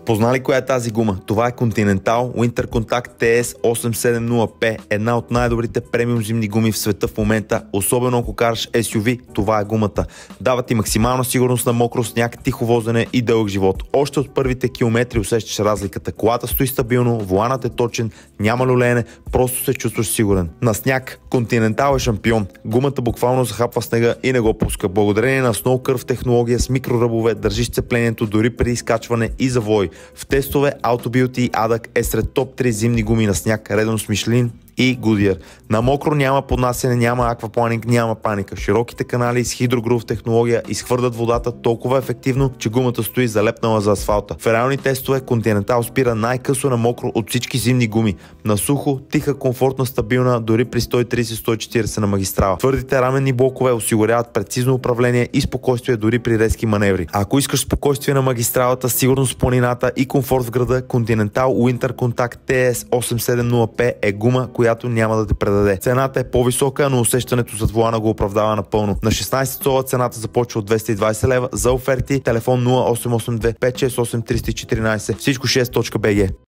Познали коя е тази гума? Това е Continental Winter Contact TS 870P, една от най-добрите премиум зимни гуми в света в момента, особено ако караш SUV, това е гумата. Дава ти максимална сигурност на мокро сняг, тихо возене и дълъг живот. Още от първите километри усещаш разликата. Колата стои стабилно, воланът е точен, няма люлеене, просто се чувстваш сигурен. На сняг Continental е шампион. Гумата буквално захапва снега и не го пуска. Благодарение на Snow Curve технология с микроръбове държи сцеплението дори при изкачване и завой. В тестове Auto Beauty и ADAC е сред топ 3 зимни гуми на сняг, редом с Michelin и Goodyear. На мокро няма поднасяне, няма аквапланинг, няма паника. Широките канали с хидрогрув технология изхвърлят водата толкова ефективно, че гумата стои залепнала за асфалта. В реални тестове Continental спира най-късо на мокро от всички зимни гуми. На сухо, тиха, комфортна, стабилна, дори при 130-140 на магистрала. Твърдите раменни блокове осигуряват прецизно управление и спокойствие дори при резки маневри. А ако искаш спокойствие на магистралата, сигурност в планината и комфорт в града, Continental Winter Contact TS 870P е гума, която няма да те предаде. Цената е по-висока, но усещането зад волана го оправдава напълно. На 16 сола цената започва от 220 лева. За оферти телефон 0882 568 314. Всичко 6.bg.